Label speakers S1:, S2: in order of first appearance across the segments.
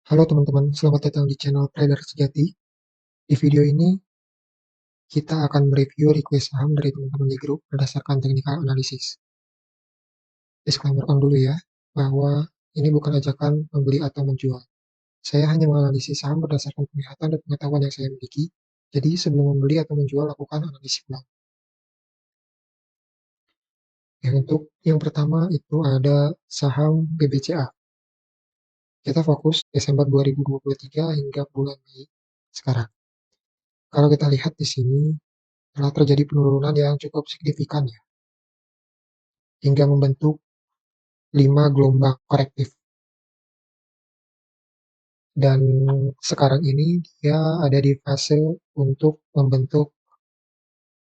S1: Halo teman-teman, selamat datang di channel Trader Sejati. Di video ini, kita akan mereview request saham dari teman-teman di grup berdasarkan technical analysis. Disclaimer on dulu ya, bahwa ini bukan ajakan membeli atau menjual. Saya hanya menganalisis saham berdasarkan penglihatan dan pengetahuan yang saya miliki. Jadi sebelum membeli atau menjual, lakukan analisis ulang. Ya, untuk yang pertama itu ada saham BBCA. Kita fokus Desember 2023 hingga bulan Mei sekarang. Kalau kita lihat di sini, telah terjadi penurunan yang cukup signifikan ya, hingga membentuk 5 gelombang korektif. Dan sekarang ini dia ada di fase untuk membentuk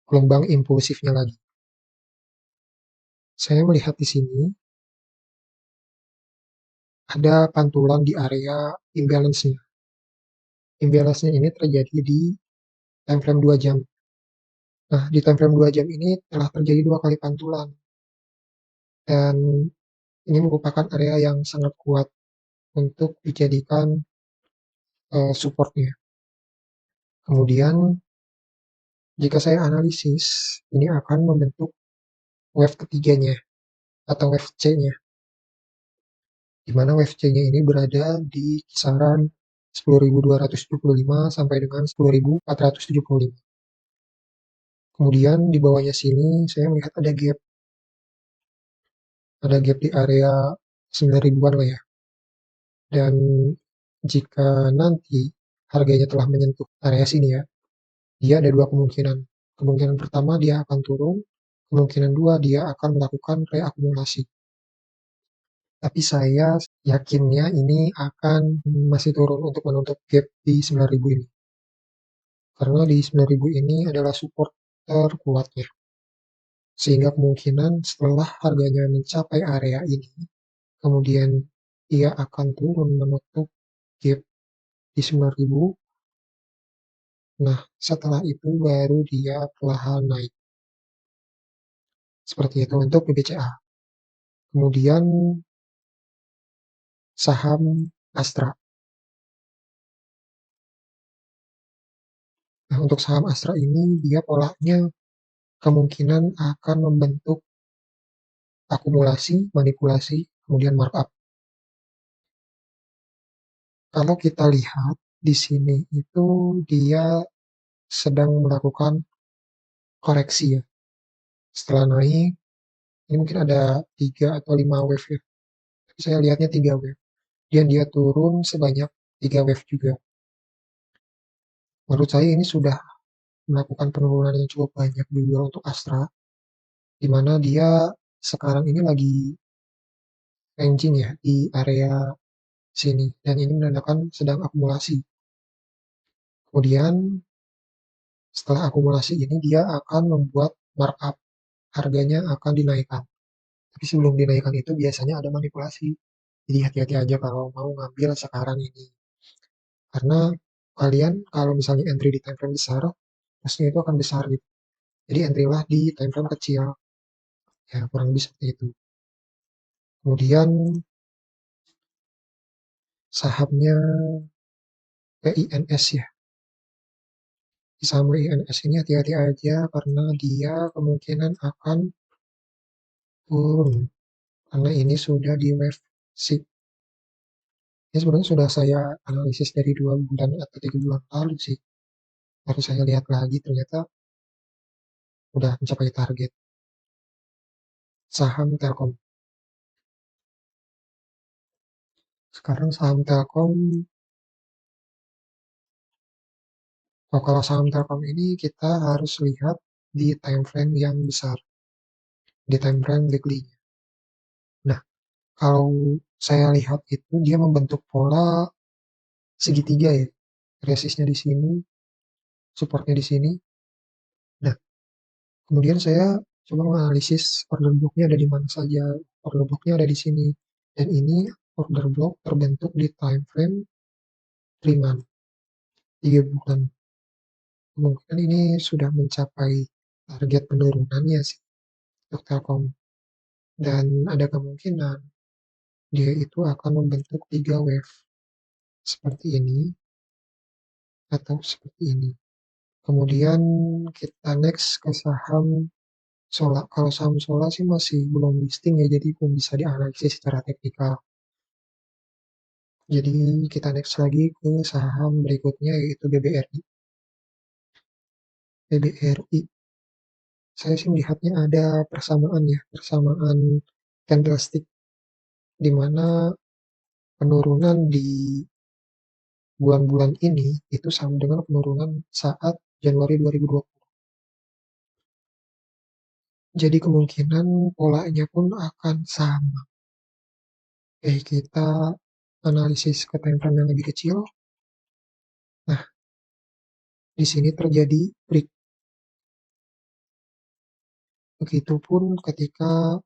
S1: gelombang impulsifnya lagi. Saya melihat di sini ada pantulan di area imbalance-nya. Imbalance-nya ini terjadi di time frame 2 jam. Nah, di time frame 2 jam ini telah terjadi 2 kali pantulan. Dan ini merupakan area yang sangat kuat untuk dijadikan supportnya. Kemudian jika saya analisis, ini akan membentuk wave ketiganya atau wave C-nya, di mana wave C-nya ini berada di kisaran 10.275 sampai dengan 10.475. Kemudian di bawahnya sini saya melihat ada gap di area 9 ribuan lah ya. Dan jika nanti harganya telah menyentuh area sini ya, dia ada dua kemungkinan. Kemungkinan pertama dia akan turun, kemungkinan dua dia akan melakukan reakumulasi. Tapi saya yakinnya ini akan masih turun untuk menutup gap di 9.000 ini. Karena di 9.000 ini adalah support terkuatnya. Sehingga kemungkinan setelah harganya mencapai area ini, kemudian ia akan turun menutup gap di 9.000. Nah, setelah itu baru dia perlahan naik. Seperti itu untuk BBCA. Kemudian saham Astra. Nah, untuk saham Astra ini dia polanya kemungkinan akan membentuk akumulasi, manipulasi, kemudian markup. Kalau kita lihat di sini itu dia sedang melakukan koreksi ya. Setelah naik, ini mungkin ada 3 atau 5 wave ya. Tapi saya lihatnya 3 wave. Dan dia turun sebanyak 3 wave juga. Menurut saya ini sudah melakukan penurunan yang cukup banyak juga untuk Astra, di mana dia sekarang ini lagi ranging ya di area sini. Dan ini menandakan sedang akumulasi. Kemudian setelah akumulasi ini dia akan membuat markup, harganya akan dinaikkan. Tapi sebelum dinaikkan itu biasanya ada manipulasi. Jadi hati-hati aja kalau mau ngambil sekarang ini. Karena kalian kalau misalnya entry di time frame besar, loss-nya itu akan besar gitu. Jadi entry lah di time frame kecil. Ya kurang lebih seperti itu. Kemudian sahamnya PINS ya. Di saham PINS ini hati-hati aja karena dia kemungkinan akan turun. Karena ini sudah di wave 6. Ini sebenarnya sudah saya analisis dari 2 bulan atau 3 bulan lalu sih. Baru saya lihat lagi ternyata udah mencapai target. Saham Telkom. Sekarang saham Telkom, kalau saham Telkom ini kita harus lihat di time frame yang besar, di time frame weekly. Nah, kalau saya lihat itu dia membentuk pola segitiga ya. Resistnya di sini, supportnya di sini. Nah, kemudian saya coba menganalisis order blocknya ada di mana saja. Order blocknya ada di sini. Dan ini order block terbentuk di time frame 3 month, 3 bulan. Kemungkinan ini sudah mencapai target penurunannya sih untuk Telkom. Dan ada kemungkinan dia itu akan membentuk 3 wave. seperti ini atau seperti ini. Kemudian kita next ke saham Sola. Kalau saham Sola sih masih belum listing ya, jadi belum bisa dianalisis secara teknikal. Jadi kita next lagi ke saham berikutnya yaitu BBRI. BBRI, saya sih melihatnya ada persamaan ya, persamaan candlestick di mana penurunan di bulan-bulan ini itu sama dengan penurunan saat Januari 2020. Jadi kemungkinan polanya pun akan sama. Kita analisis ke time frame yang lebih kecil. Nah, di sini terjadi break. Begitupun ketika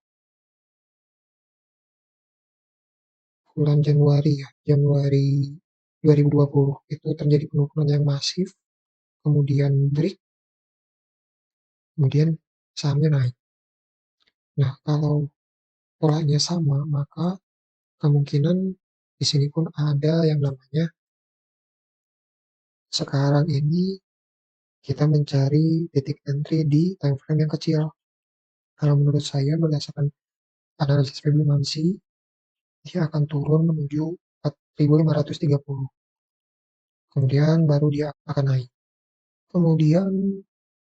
S1: bulan Januari ya, Januari 2020 itu terjadi penurunan yang masif, kemudian break, kemudian sahamnya naik. Nah, kalau polanya sama, maka kemungkinan di sini pun ada yang namanya sekarang ini kita mencari titik entry di time frame yang kecil. Kalau menurut saya berdasarkan analisis Fibonacci, dia akan turun menuju 4.530. Kemudian baru dia akan naik. Kemudian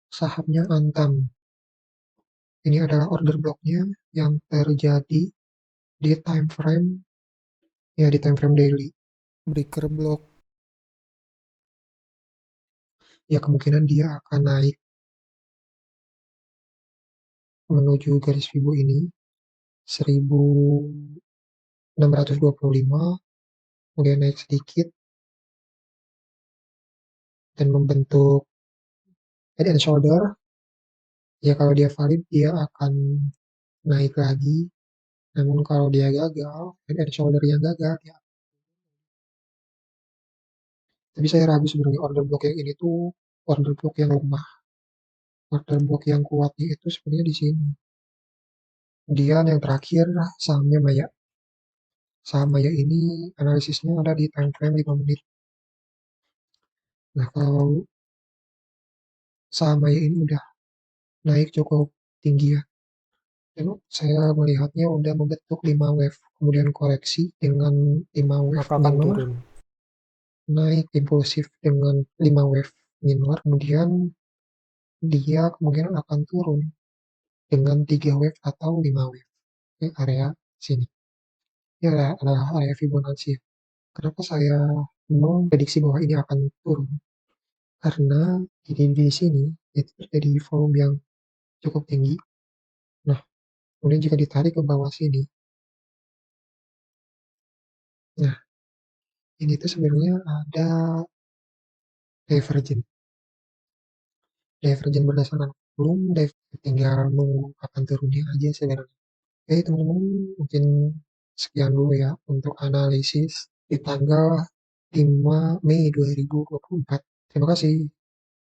S1: sahamnya Antam. Ini adalah order blocknya yang terjadi di time frame ya di time frame daily. Breaker block ya kemungkinan dia akan naik menuju garis Fibo ini 1625, kemudian naik sedikit dan membentuk head and shoulder. Ya kalau dia valid dia akan naik lagi, namun kalau dia gagal, head and shoulder yang gagal ya. Tapi saya ragu sebenarnya order block yang ini tuh order block yang lemah. Order block yang kuatnya itu sebenarnya di sini. Kemudian yang terakhir sahamnya Maya. Saham Maya ini analisisnya ada di time frame 5 menit. Nah, kalau saham Maya ini udah naik cukup tinggi ya. Dan saya melihatnya udah membentuk 5 wave, kemudian koreksi dengan 5 wave
S2: maka akan
S1: minor,
S2: turun.
S1: naik impulsif dengan 5 wave minor, kemudian dia kemungkinan akan turun dengan 3 wave atau 5 wave di area sini. Ini adalah area Fibonacci. Kenapa saya memprediksi bahwa ini akan turun? Karena di sini itu terjadi volume yang cukup tinggi. Nah, kemudian jika ditarik ke bawah sini, nah ini tuh sebenarnya ada divergen. Divergen berdasarkan volume, tinggal nunggu kapan turunnya aja sebenarnya. Oke teman-teman, mungkin sekian dulu ya untuk analisis di tanggal 5 Mei 2024. Terima kasih.